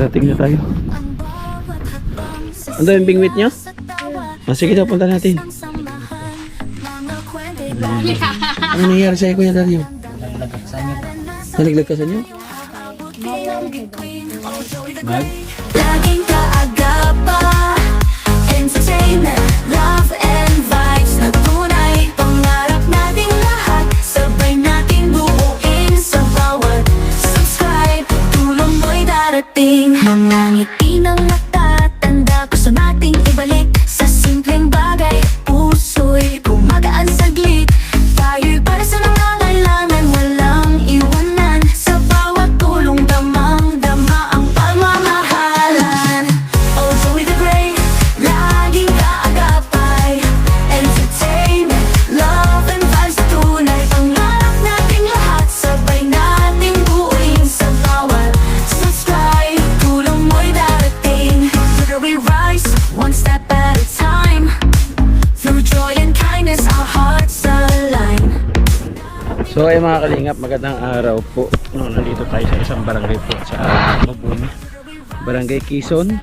Darating na tayo. Ano yung bingwit nyo? Sige daw, punta natin. Ano nangyari sa'yo, Kuya Dario? Nalaglag ka sa inyo? Mag? Laging kaagapa, entertainment, love and vibes na tunay. Pangarap nating lahat, sabay nating buuin sa bawat subscribe. Tulong mo'y darating, mga ngiti ng natatanda. Gusto nating ibalik sa simpleng bagay. Puso'y gumagaan saglit. Tayo'y para sa nangangailangan, walang iwanan. Sa bawat tulong damang-dama ang pagmamahalan. Also with the great, laging kaagapay. Entertainment, love and vibes na tunay. Pangarap nating lahat, sabay nating buuin sa bawat subscribe. Tulong mo'y darating. Together we rise, one step at a time. Through joy and kindness, our hearts align. So ay mga kalingap, magandang araw po. Nandito tayo sa isang barangay po sa Mabun, Barangay Quezon.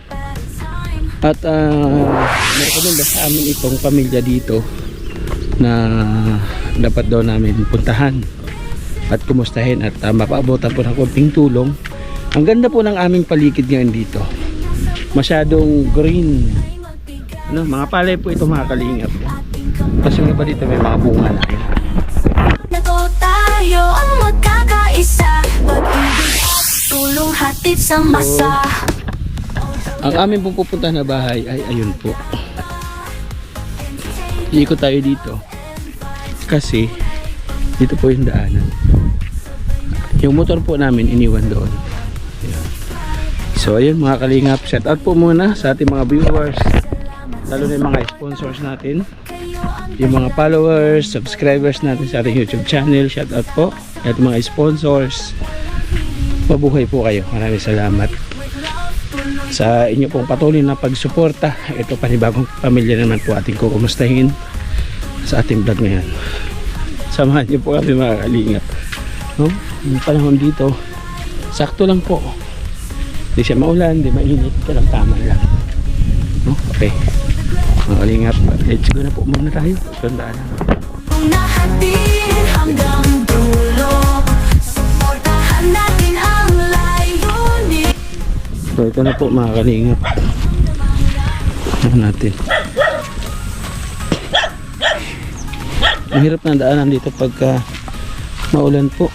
At meron sa amin itong pamilya dito na dapat daw namin puntahan at kumustahin at mapaabotan po ng konting tulong. Ang ganda po ng aming paligid ngayon dito, masyadong green, ano, mga palay po ito mga kalingap. Tapos yung iba dito may mga bunga na yun. Nato tayo ang magkakaisa, pag-ibig at tulong hatid sa masa. Ang aming pong pupuntahan na bahay ay ayun po. Iikot tayo dito kasi dito po yung daanan. Yung motor po namin iniwan doon. Ayan. So ayun mga kalingap, shout out po muna sa ating mga viewers, lalo na yung mga sponsors natin, yung mga followers, subscribers natin sa ating YouTube channel. Shout out po at mga sponsors. Mabuhay po kayo. Maraming salamat sa inyo pong patuloy na pagsuporta. Ito panibagong pamilya naman po ating kukumustahin sa ating vlog ngayon. Samahan niyo po kami mga kalingap, no? Yung panahon dito sakto lang po, hindi siya maulan, hindi mainit, talang tama lang, no? Okay mga kalingap, let's go na po muna tayo. Tandaan na Nahatid hanggang dulo, suportahan natin ang layunin. so ito na po mga kalingap. Ano natin, mahirap na daanan dito pagka maulan po.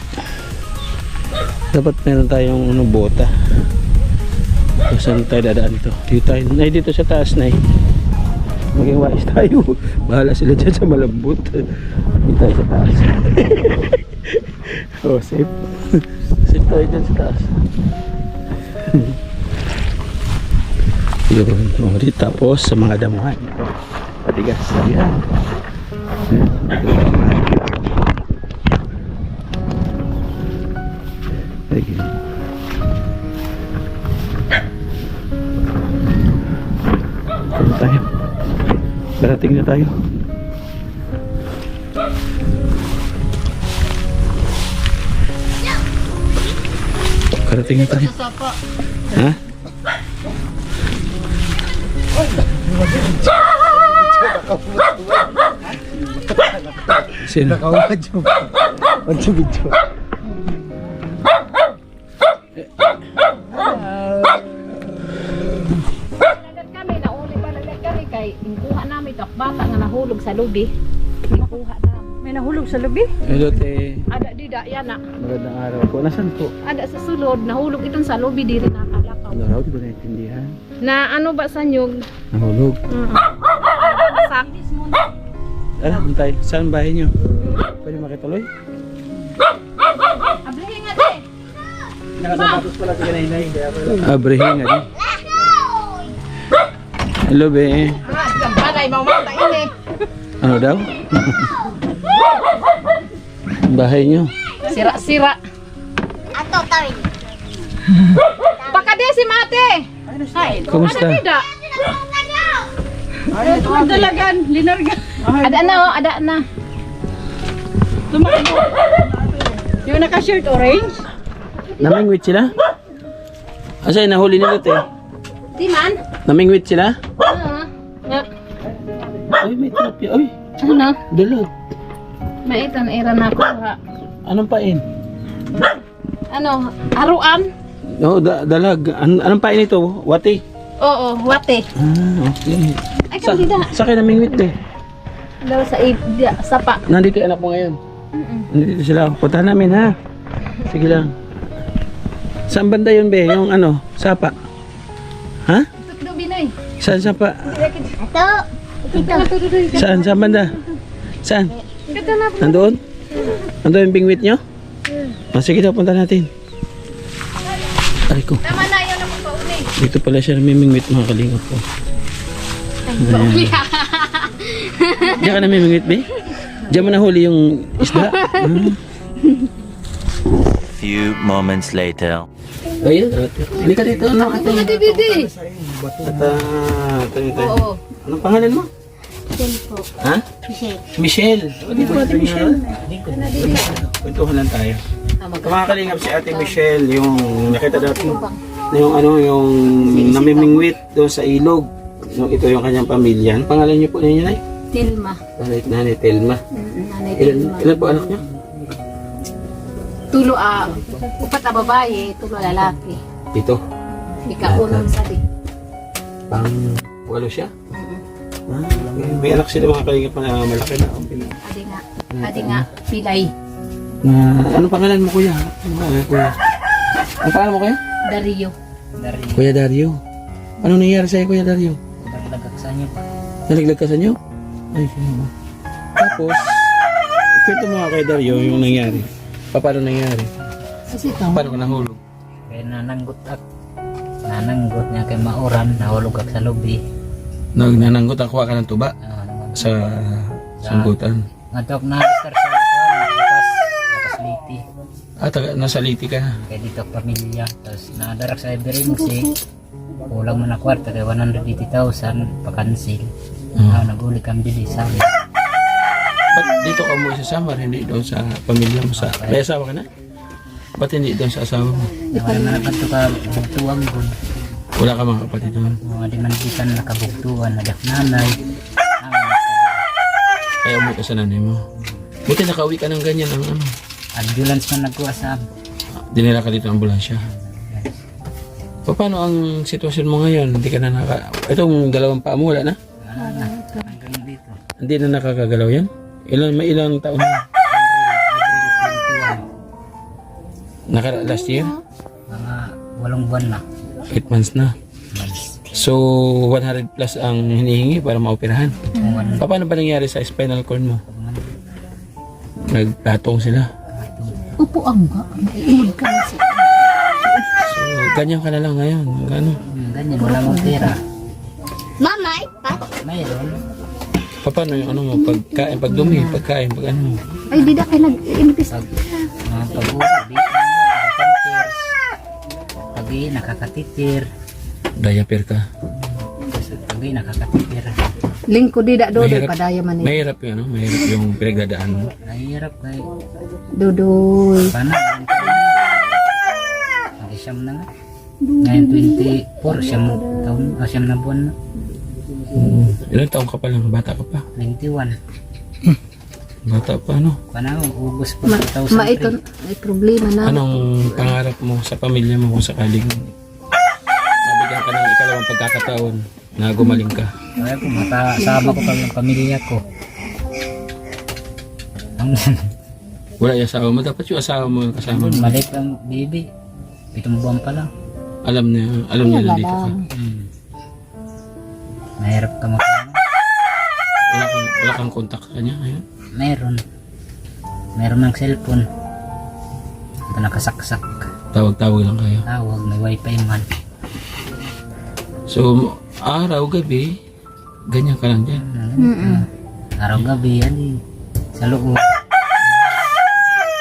Dapat meron tayong bota. Saan tayo dadaan ito? Dito tayo, dito sa taas na maging wise tayo. Bahala sila dyan sa malambot. Dito tayo sa taas. Oh, safe. Safe tayo dyan sa taas. Yun. Oh, dito tapos sa mga damuhan. Patigas. Ayan. Ayan. Ano tayo? Darating na tayo. Darating na tayo. Ha? Sino? Video. Kuha namin ito, bata nga nahulog sa lubi. Kuha namin. May nahulog sa lubi? Hello, te. Ada dida, yan na. Magandang araw po. Nasaan po? Ada sa sulod, nahulog itong sa lubi, di rin nakalakaw. Ano raw? Di ba naintindihan? Na ano ba sa nyug? Nahulog. Sak. Ano, tayo? Saan bahay nyo? Pwede makituloy? Ablihin nga di. Nakasapatos pala si kanay-nay. Abrihin nga di. Hello, be. Balay, mamata ini. Ano daw? Bahay nyo. Sira-sira. Ato tawin. Baka di si Mate. Ay, Kumusta? Ada tidak? Ay, dalagan, linarga. Ada na oh, ada na. Yung naka-shirt orange? Namingwit sila? Asa yung nahuli nila te? Di man? Namingwit sila? Nga. Ay, may tilapia. Ay, Ano? dalag. May ito na ira na ako ha. Anong pain? Ano? Haruan? Oo, dalag. Anong pain ito? Wati? Oo, wate. Okay. Ay, kandida. Sa kayo namingwit te? Daw sa sapa. Nandito yung anak mo ngayon. Nandito sila. Punta namin ha. Sige lang. Saan banda yun be? Yung ano? Sapa? Ha? Ito Binoy. Saan sapa? Ito. Ito. Saan? Saan banda? Saan? Ito na. Nandoon? Nandoon yung bingwit nyo? Sige daw, punta natin. Aray ko. Tama na yun ako pa uli. Dito pala siya namimingwit mga kalingap ko. Diyan ka namimingwit be? Diyan mo nahuli yung isda? Few moments later. Ayun. Hindi ka dito. Ano? Ito na DVD. Oo. Anong pangalan mo? Ha? Michelle. O, di ba Ate Michelle? Kwentuhan lang tayo. Kumakalingap si Ate Michelle, yung nakita natin, yung ano, yung namimingwit doon sa ilog. Yung, ito yung kanyang pamilya. Ang pangalan niyo po ninyo, Nay? Tilma. Nanay Telma. Nanay Tilma. Ilan po anak niya? Tulo upat na babae, tulo lalaki. Ito. Ikaunong sa di. Pang walo siya? May anak sila mga kalingap na malaki na. Adi nga, pilay. Anong pangalan mo kuya? Kuya? Ang pangalan mo kuya? Dario. Kuya Dario. Anong nangyari sa'yo Kuya Dario? Naglagak sa inyo. Nalaglag ka sa inyo? Ay, sino? Tapos, kwento mo nga kay Dario yung nangyari. Paano nangyari? Kasi ito. Paano ka nahulog? Kaya nananggot niya kay Mauran, nahulog ako sa lobby. Nananggot ako ka ng tuba Naman. sa sanggutan. Ngatok na star sa kuan, lakas liti. Nasa Liti ka. Kaya dito pamilya. Tapos nadarak sa emergency. Kulang mo na kwarta kaya 180,000 pakansil. Naguli kang bilisan. Ba't dito ka mo sa Samar, hindi doon sa pamilya mo sa... May asawa ka na? Ba't hindi doon sa asawa mo? Wala na nakanto ka bugtuang good. Wala ka mga kapatid doon. Mga dimandikan nakabugtuan, nadak nanay. Kaya umuwi ka sa nanay mo. Buti nakauwi ka ng ganyan ang ano. Ambulance man nagkuha sa Dinala ka dito ng ambulansya. Paano ang sitwasyon mo ngayon? Hindi ka na Itong dalawang paa mo, wala na? hanggang dito. Hindi na nakakagalaw yan? May ilang taon na? Last year? Mga 8 buwan na. 8 months na. So, 100 plus ang hinihingi para maoperahan. Paano ba nangyari sa spinal cord mo? Nagpatong sila. Upo ang ba? Iimod ka na siya. So, ganyan ka na lang ngayon. Gano'n? Ganyan, wala mong pera. Mamay, pa? Mayroon. Paano yung ano mo? Pagkain, pagdumi, pagkain, pag ano? Ay, di na kayo nag-imbis. Mga pag-uwi, nakakatitir. Pag-uwi, nakakatitir. Diaper ka. Pag-uwi, nakakatitir. Lingko di da dodoy Mahirap. padaya man ni. Mahirap yung ano? Mahirap yung pinagdadaan mo. Nahihirap kay Dodoy. paano? Siyam na nga. Ngayon 24, siyam na buwan na. Ilang taong ka pa lang? Bata ka pa? 21. Bata pa, ano? Paano? Ubus pa 2003. Ito, may problema na. Anong pangarap mo sa pamilya mo kung sakaling mabigyan ka ng ikalawang pagkakataon na gumaling ka? Kaya ko, makasama ko pa yung pamilya ko. Wala yung asawa mo. Dapat yung asawa mo yung kasama mo. Maliit ang baby. 7 buwan pa lang. Alam niya na dito ka. Mahirap ka makano. Wala kang kontak sa kanya ngayon. Meron ng cellphone. Ito nakasaksak. Tawag-tawag lang kayo. Tawag, may wifi man. So, araw, gabi, ganyan ka lang dyan. Araw-gabi yan eh. Sa loob.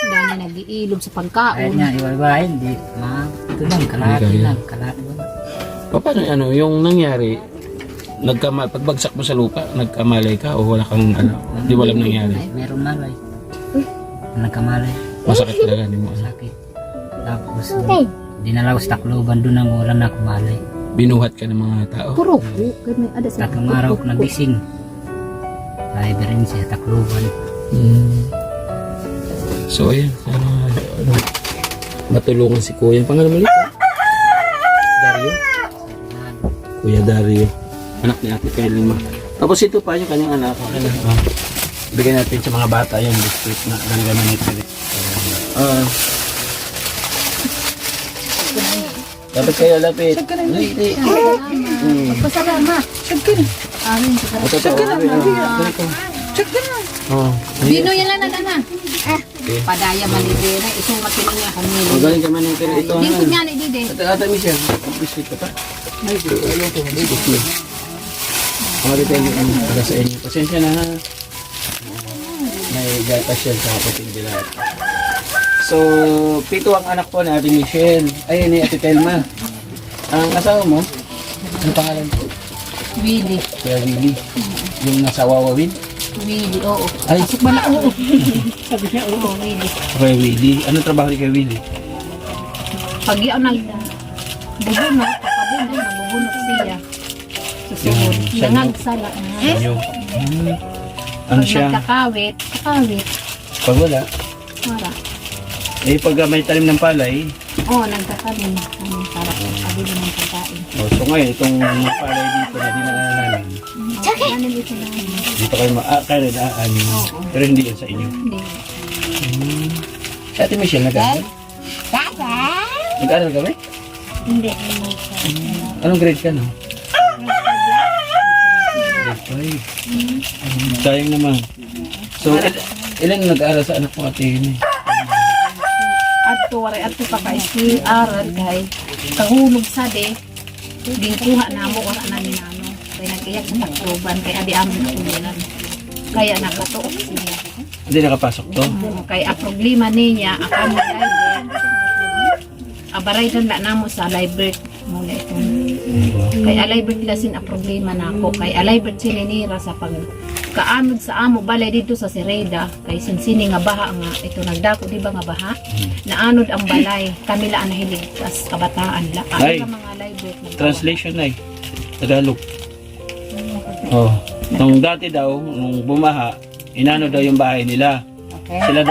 Dami nag-iilog sa Kahit pagkaon. nga, iwabahin, di. Ito lang, kalahati Hindi kaya. lang. Kalahati lang. Paano ano, yung nangyari, pagbagsak mo sa lupa, nagkamalay ka o wala kang ano, di mo alam nangyari. Ay, meron malay. Nagkamalay. Masakit talaga, di mo alam. Sakit. Tapos, dinala ko sa Tacloban doon ang wala na ako malay. Binuhat ka ng mga tao. Puro ko. Kami ada sa Tatlong araw ko nagising. Sa emergency sa Tacloban. So ayan, sana ano, matulungan si Kuya. Ang pangalan mo ulit? Dario? Kuya Dario. Anak ni Ate Kelly. Tapos ito pa yung kanyang anak. Bigyan natin sa mga bata yung biscuit na langgaman ni Kelly. Dapat kayo lapit. Hindi. Pasalamat. Syukur. Amin. Bino yan lang na. Padaya malibera. Isang makinig niya kami. Magaling ka man yung Kelly. Ito Lingkod niya ni Dide. Ata Michelle. Biscuit ka pa. Ay, ayaw ko. Biscuit. Mga detail yung para sa inyo. Pasensya na ha. May gatas yan sa kapatid nila. So, 7 ang anak po ni Ate Michelle. Ay, ni Ate Telma. Ang asawa mo? Ano pangalan po? Willy. Kuya Willy. Yung nasa Wawawin? Willy, oo. Ay, Pasok ba na oo? Sabi niya oo, Willy. Kuya Willy. Anong trabaho ni Kuya Willy? Pag yun nagbubunot, kapabunot, nagbubunot siya. Susunod. Siya, no? Nangagsala. Inyo. Ano siya? Kakawit. Pag wala. Mara. Eh, pag may talim ng palay, Oo, nagkakaroon. Para po, kabili ng pagkain. so ngayon, itong mga palay dito na dinalanan, Ano dito namin? dito kayo kayo naaani. Pero hindi yan sa inyo. Hindi. Si Ate Michelle, nag-aaral? Nag-aaral ka ba? Hindi. Anong grade ka, no? Grade 5. Sayang naman. So, ilan nag-aaral sa anak mo, Ate Yun? At to pa ka aral kay kahulog sa de. Gingkuha na mo wala na ni ano. Kay nag-iyak sa Tacloban kay adi amin na ulilan. Kaya nakatuok siya. Hindi nakapasok to? Kay a problema niya akan library. Abaray na namo sa library muna ito. Kay a library lasin a problema na ako. Kay a library sininira sa pag kaanod sa amo balay dito sa Sireda kay sinsini nga baha nga ito nagdako di ba nga baha naanod ang balay kami la ang nahiligtas kabataan la Ay. ang mga library Translation na Tagalog. Oh. Nung dati daw, nung bumaha, inano daw yung bahay nila. Sila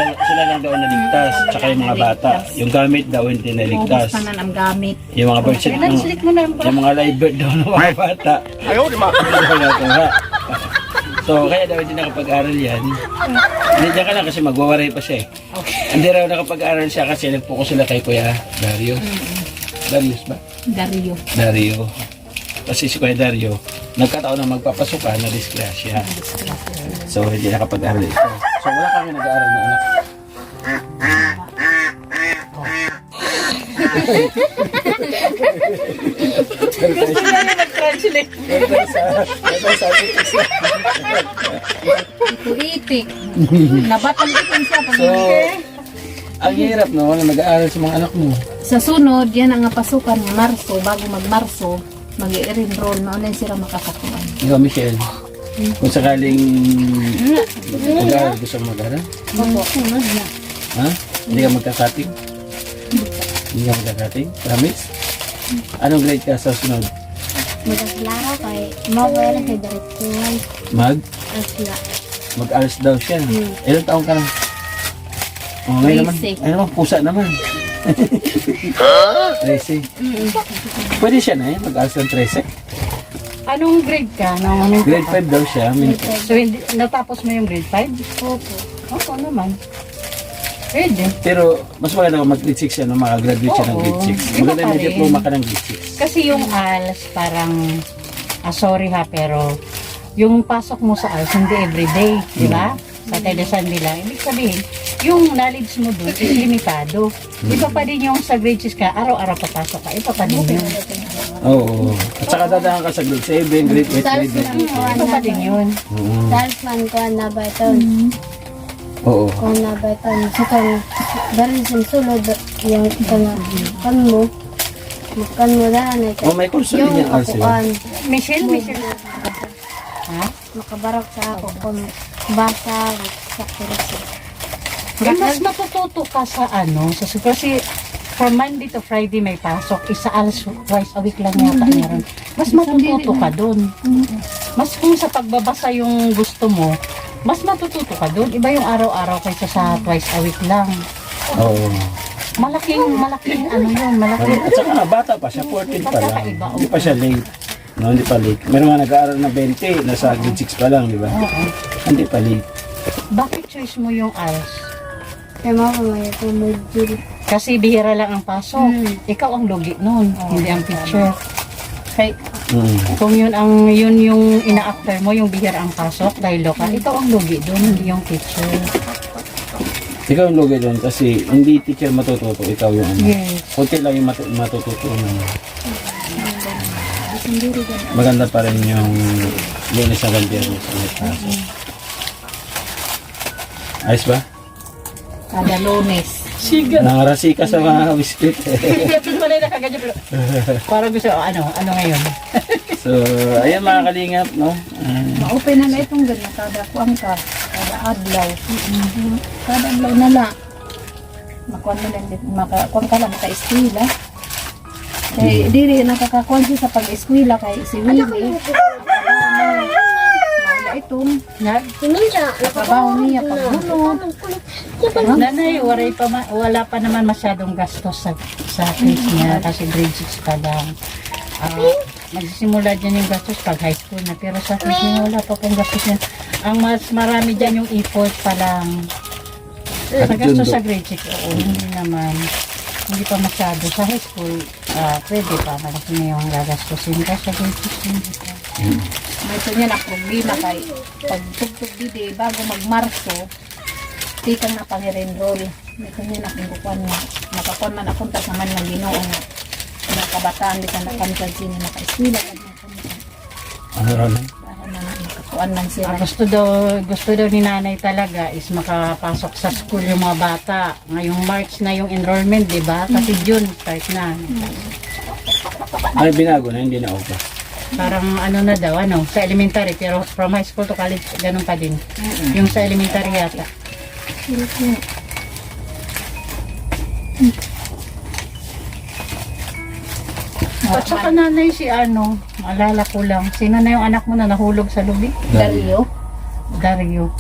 lang daw naligtas, tsaka yung mga bata. Yung gamit daw hindi naligtas. Ubus tanan ang gamit Yung mga bird yung mga live bird daw ng mga bata. Ayaw, di ba? So, kaya daw hindi nakapag-aral yan. Hindi ka na kasi magwawaray pa siya eh. Hindi raw nakapag-aral siya kasi nagpuko sila kay Kuya Dario. Darius ba? Dario. Kasi si Kuya Dario, nagkataon na magpapasukan na disgrasya. So, hindi nakapag-aral ito. So, wala kami nag-aaral na anak. Gusto na yung mag-translate. itik nabatang itin siya pag So, ang hirap no, wala nag-aaral sa mga anak mo. sa sunod yan ang nga pasukan ng Marso bago mag-Marso mag-i-enroll na ulit sila makasakuan. Ikaw, Michelle, kung sakaling mag-aaral, gusto mo mag-aaral? Ha? Hindi ka magkakating? Hindi ka magkakating? Promise? Anong grade ka sa sunod? Magkaklaro kay mawala sa direktuhan asla. Mag-alas daw siya. Ilang taong ka lang? Oh, ngayon naman. Basic. Ay naman, pusa naman. 13. Pwede siya na eh, mag-alas ng 13. Anong grade ka? Anong Grade 5 daw siya. So, hindi, natapos mo yung grade 5? Opo. Oo naman. Pwede. Pero, mas maganda kung mag-grade 6 siya, no? Makagraduate siya ng Oo. grade 6. Iba Maganda pa may rin. diploma ka ng grade 6. Kasi yung ALS parang, sorry ha, pero yung pasok mo sa ALS hindi everyday, di ba? Saturday, Sunday lang. Ibig sabihin, yung knowledge mo doon is limitado. Iba pa din yung sa grade 6 ka, araw-araw papasok ka. Iba pa din yun. Oo. At saka dadaan ka sa grade 7, grade 8, grade 9. Iba pa din yun. Salman ko na ba ito? Oo. Ko na ba ito? So kan dahil sa sulod yung kana kan mo na na Oh, may kurso din yung yung ALS. kapuan. Michelle. Makabarok sa ako kung basa sa kurso. Mas matututo ka sa ano, kasi from Monday to Friday may pasok, isa alas twice a week lang yata meron. Mas matututo ka doon. Mas kung sa pagbabasa yung gusto mo, mas matututo ka doon. Iba yung araw-araw kaysa sa twice a week lang. Oo. Malaking ano yun, malaking. At saka bata pa siya, 14 pa lang. Pagkakaiba, Hindi pa siya late. No, hindi pa late. Meron nga nag-aaral na 20, nasa grade 6 pa lang, di ba? Oo. Hindi pa late. Bakit choice mo yung ALS? Kaya mamaya ko mag-juri. Kasi bihira lang ang pasok. Ikaw ang lugi nun, hindi ang teacher. Kay, kung yun yung ina-after mo, yung bihira ang pasok dahil lokal, ikaw ang lugi doon, hindi yung teacher. Ikaw yung lugi doon kasi hindi teacher matututo, ikaw yung ano. Yes. Kunti lang yung matututo na. Maganda pa rin yung Lunes sa Biyernes ulit pasok. Ayos ba? Kada Lunes. Nangarasi ka sa mga biscuit. Pwede pala nakaganyan pero parang gusto, ano ngayon? So, ayan mga kalingap, no? Ma-open na itong ganyan. Kada kuang ka. Kada adlaw. Kada adlaw na lang. Makuan mo lang. Makakuan ka lang sa eskwela. Kaya diri nakakakuan siya sa pag-eskwela kay si Willie. Wala itong trabaho niya pagbunod. Nanay, wala pa naman masyadong gastos sa case niya kasi grade 6 pa lang. Magsisimula dyan yung gastos pag high school na, pero sa case niya wala pa pong gastos niya. Ang mas marami dyan yung effort pa lang. Sa gastos sa grade 6, oo, hindi naman. Hindi pa masyado. Sa high school, pwede pa. Malaki na yung gagastusin ka sa grade 6. Hindi pa. May ito niya na problema kay pag tugtog didi bago mag-Marso, di kang na pang-enroll. May ito niya na kung na makakuan man akuntas naman ng Ginoo nga mga kabataan di ka na kansan sino naka-eskwela Ano ron? para na makakuan man sila. Gusto daw ni nanay talaga is makapasok sa school yung mga bata. Ngayong March na yung enrollment, di ba? Kasi June start na. Ay, binago na, hindi na okay. Parang ano na daw, sa elementary. Pero from high school to college, ganun pa din. Yung sa elementary yata. At saka nanay si maalala ko lang. Sino na yung anak mo na nahulog sa lubi? Dario. Dario.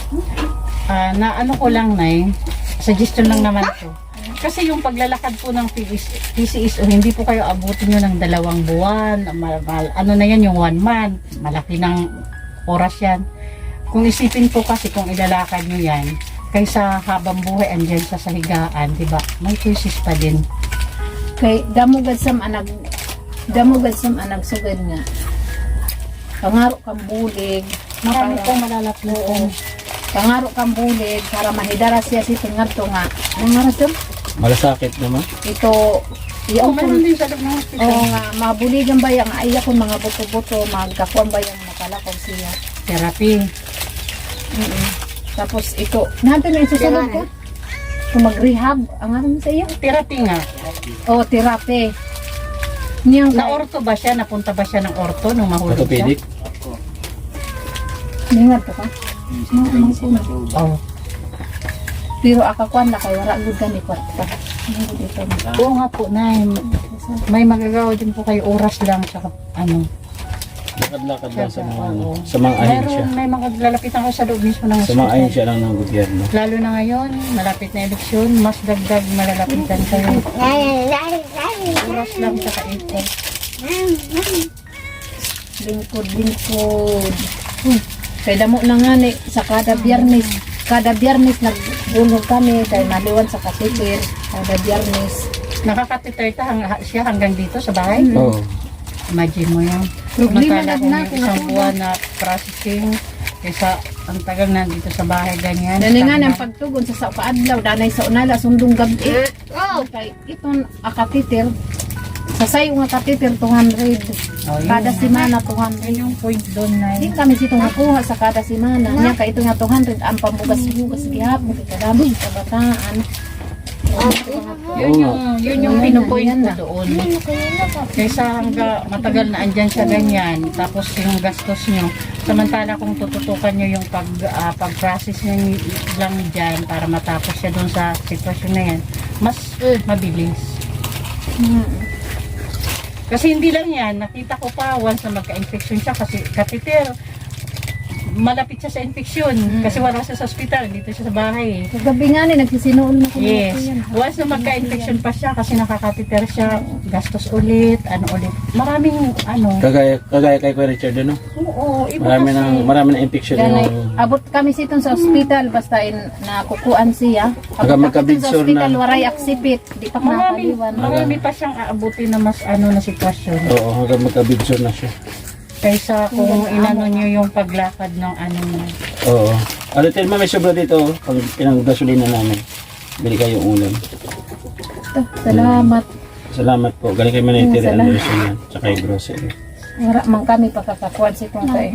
Na ano ko lang, Nay, suggestion lang naman to. Kasi yung paglalakad po ng PCSO, hindi po kayo abutin nyo ng 2 buwan. Ano na yan, yung 1 month. Malaki ng oras yan. Kung isipin po kasi kung ilalakad nyo yan, kaysa habang buhay andyan sa higaan, di ba? May choices pa din. Kay damugad sam anag sugad nga. Pangaro kang bulig. Marami pong malalapitan. Pangaro kang bulig para mahidara siya si tingadto nga. Nangaras dam? Malasakit naman. Ito Oo, meron din sa loob ng hospital. oo nga mabuligan ba yang ay ako mga buto-buto magkakuan ba yang makalakaw siya. Therapy. Tapos ito, natin na isusunod ka. Kung mag-rehab, ang aram sa iyo. Therapy nga. O, therapy. Niyang Na-orto ba siya? Napunta ba siya ng orto nung mahulog siya? Orthopedic? Ningat ka? Oo. Pero akakuan na kay wala gud gani kwarta. Dito na. Oo nga po, Nay. May magagawa din po kayo oras lang sa Lakad-lakad lang sa mga, Oo. sa mga ahensya. Meron, may mga lalapitan ko sa loob mismo ng Sa mga hospital. ahensya lang ng gobyerno. Lalo na ngayon, malapit na eleksyon, mas dagdag malalapitan kayo. Oras lang sa kaipon. Lingkod. Kay damo na nga ni sa kada biyernes nagbulog kami kay maliwan sa katitir kada biyernes. Nakakatiter siya hanggang dito sa bahay. Oo. Imagine mo yun. Problema Samantala na kung isang buwan na processing, kaysa ang tagal na dito sa bahay ganyan. Dali nga nang pagtugon sa paadlaw danay sa unala sundong gabi. Kay itong akatitir sa sayo nga katitir 200. Kada semana 200. Yun yung point doon na Di kami sito nakuha sa kada semana. Nya kay ito nga 200 ang pambugas-bugas gihapon kay kadami sa bataan. Yun yung pinupoint ko doon. Kaysa hangga matagal na andyan siya ganyan, tapos yung gastos nyo. Samantala kung tututukan nyo yung pag-process nyo lang dyan para matapos siya doon sa sitwasyon na yan, mas mabilis. Kasi hindi lang yan, nakita ko pa once na magka-infection siya kasi catheter. Malapit siya sa infeksyon kasi wala siya sa ospital, dito siya sa bahay. Sa gabi nga nagsisinuol na ko. Yes. Once na magka-infection pa siya kasi nakakatheter siya, gastos ulit, ulit. Maraming Kagaya kay Kuya Richard, ano? Oo, iba kasi. Marami ng infection Ganay, yung... abot kami siton sa ospital basta nakukuan siya. Hanggang Abot kami sa magka-bidsor ospital, na. waray aksipit. Di pa nakaliwan. Marami pa siyang aabutin na mas na sitwasyon. Oo, hanggang magka-bidsor na siya. Kaysa kung inano niyo yung paglakad ng niya. Oo. Ano, Telma, may sobra dito. Pag pinang gasolina namin. Bili kayong ulam. Ito, salamat. Salamat po. Galing kay Manetiri Salamat. Anderson yan. Tsaka yung grocery. Wala man kami pagkakakuan si kung kay.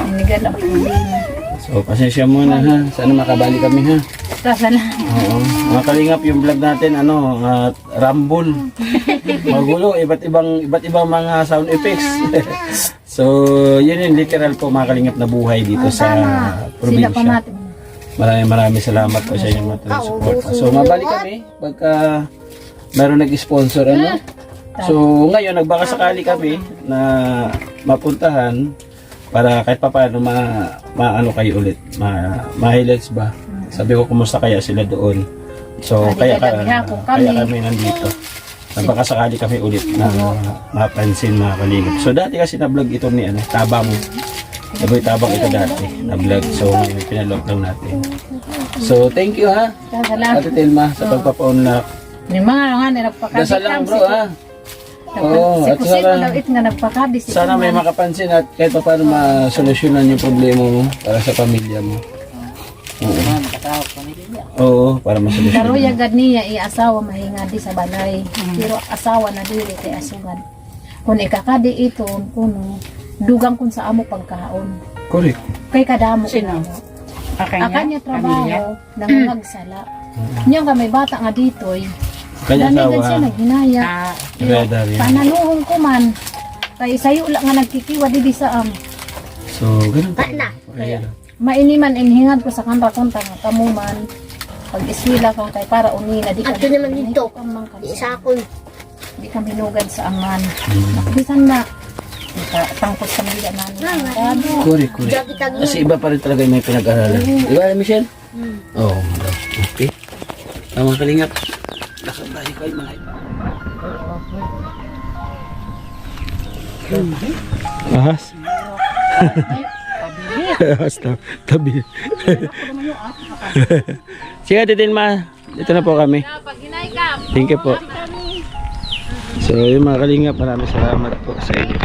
Inigal ang problema. So, pasensya muna ha. Sana makabali kami ha. Salamat. Oo. Mga kalingap, yung vlog natin, rumble. Magulo, iba't ibang mga sound effects. So, yun yung literal po mga kalingap na buhay dito sa Sila probinsya. pamatin. Maraming salamat po sa inyong mga support. So, mabalik kami pagka meron nag-sponsor, ano? So, ngayon, nagbaka sakali kami na mapuntahan para kahit pa paano maano kayo ulit, ma-highlights ba? Sabi ko, kumusta kaya sila doon? So, kaya kami nandito. Nagbaka sakali kami ulit na mapansin mga kalingap. So, dati kasi na-vlog ito ni Tabang. Naboy Tabang ito dati, na-vlog. So, ngayon pinalog lang natin. So, thank you ha, Salamat. Ate Telma, sa pagpapaunlak. Ni mga nga nagpakadis Dasal lang bro ha. Oo, Si at Kusay sana, daw it nga nagpakadis. sana may makapansin at kahit pa paano masolusyonan yung problema mo para sa pamilya mo. Oo. Oo, para masolusyonan. Karuya gad niya i-asawa mahinga di sa balay. Pero asawa na dili kay asugan. Kung ikakadi ito kuno dugang kun sa amo pagkaon. Correct. Kay kadamo Sino? Akanya trabaho nangangagsala. Nya nga may bata nga ditoy. Kanya Damigan siya asawa. naghinaya. Kaya Daria. Panaluhong ko man. Kay sayo lang nga nagkikiwa di sa am. So, ganun pa. Kaya. Mainiman inhingad ko sa kanra-konta nga kamuman. Pag iswila kang kay para unina di ka. Ato naman dito. Di Isa akong di ka minugad sa aman. Bisan na. Tangkos sa mga namin. Correct. Kasi iba pa rin talaga yung may pinag-aralan. Di ba, Michelle? Oo. Okay. Mga kalingap. Nakabahay kayo mga iba. Ahas. Ahas tabi. Sige, titin ma. Dito na po kami. Thank you po. So, yung mga kalingap, maraming salamat po sa inyo.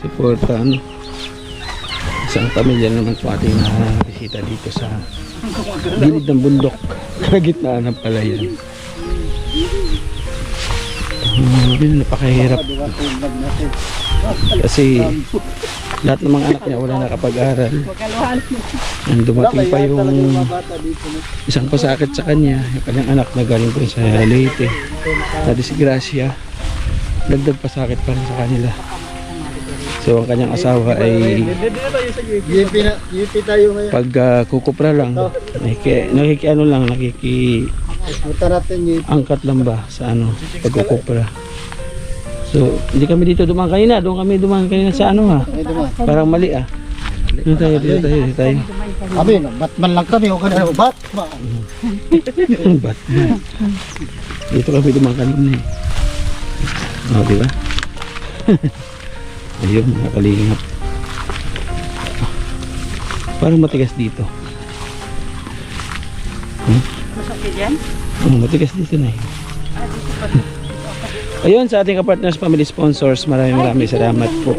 Suporta, isang pamilya naman po ating bisita dito sa gilid ng bundok, kagitnaan ng palayan. Napakahirap kasi lahat ng mga anak niya wala nakapag-aral. And dumating pa yung isang pasakit sa kanya, yung kanyang anak na galing po sa Leyte na disgrasya, dagdag pasakit pa rin sa kanila. So ang kanyang asawa ay pag kukupra lang, angkat lang ba sa pagkukupra. So hindi kami dito dumaan kanina, doon kami dumaan kanina sa ha. Parang mali Dito tayo. Kami, Batman lang kami, o kanina, Batman. Batman. Dito kami dumaan kanina di ba? Ayun, mga kalingap. Parang matigas dito. Masakit yan? Matigas dito na Ayun, sa ating kapartners, family sponsors, maraming salamat po.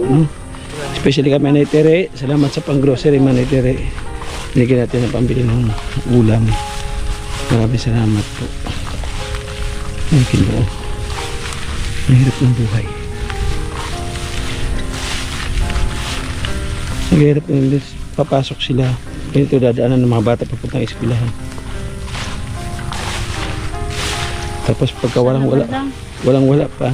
Especially kay Manetiri. Salamat sa pang-grocery, Manetiri. Binigyan natin ng pambili ng ulam. Maraming salamat po. Ay, Kinoo. Mahirap ng buhay. Mahirap ng papasok sila. Ganito dadaanan ng mga bata papuntang eskwelahan. Tapos pagka walang wala pa.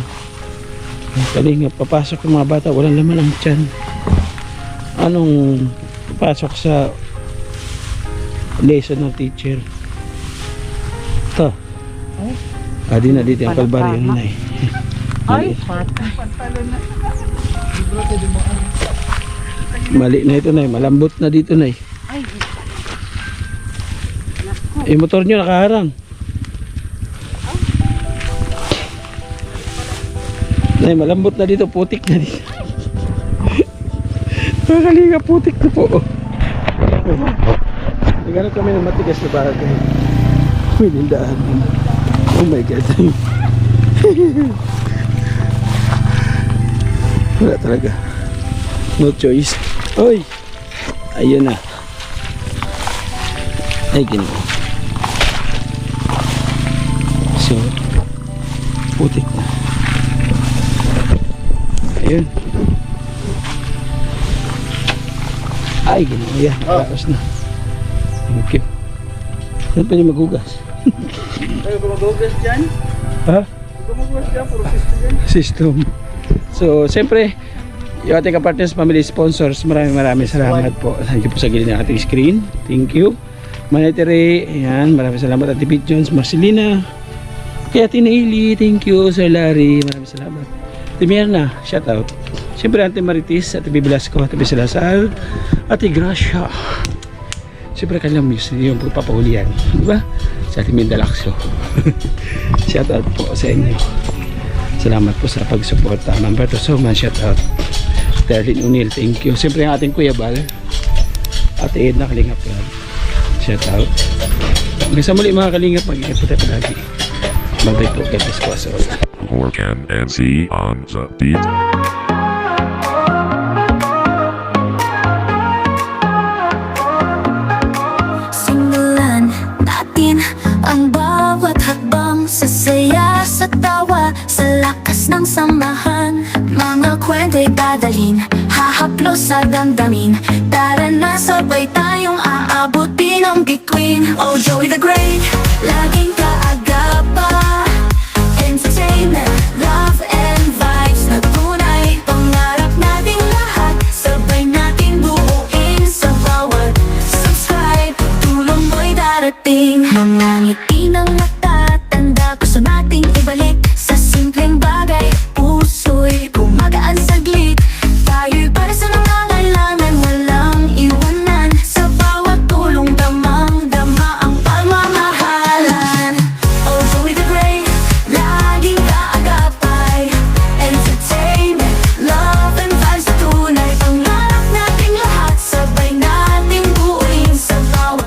Kalinga, papasok yung mga bata, walang laman ang tiyan. Anong papasok sa lesson ng teacher? Ito. Di na dito ang kalbaryo na eh. Ay, pat. Mali na ito na malambot na dito na yung motor nyo nakaharang. Malambot na dito, putik na dito. Nakakaliga, putik na po. Naghanap kami ng matigas na bagay. May nindaan. Oh my God. Wala talaga. No choice. Oy! Ayun na. Ay, ginawa. So, putik na. Ayun. Ay, ginawa yan. Tapos na. Thank you. Saan pa niyo maghugas? Ay, gumagugas dyan? Ha? Gumagugas dyan, puro system dyan. System. So, siyempre, yung ating kapartners, family sponsors, maraming salamat po. Thank you po sa gilid ng ating screen. Thank you. Manetary, ayan, maraming salamat. Ate Pete Jones, Marcelina, kay Ate Naili, thank you. Sir Larry, maraming salamat. Ate Mierna, shout out. Siyempre, Ate Maritis, Ate Bibilasco, Ate Bisalasal, Ate Gracia. Siyempre, kanilang music yung papahulian. Diba? Sa Ate Mindalaxo. Shout out po sa inyo. Salamat po sa pag-suporta. Mamberto Soman, shout out. Terlin Unil, thank you. Siyempre ang ating Kuya Bal. Ate Edna Kalingap Club. Shout out. Hanggang sa muli mga Kalingap, mag-ingat po tayo palagi. Magbay po kay Pascuaso. Morgan and Z on the beat. Simulan natin ang bawat hakbang sa saya, sa tawa, sa lakas ng samahan. Mga kwento'y dadalhin, hahaplo sa damdamin. Tara na, sabay tayong aabutin ang bituin. Oh, Joey the Great, laging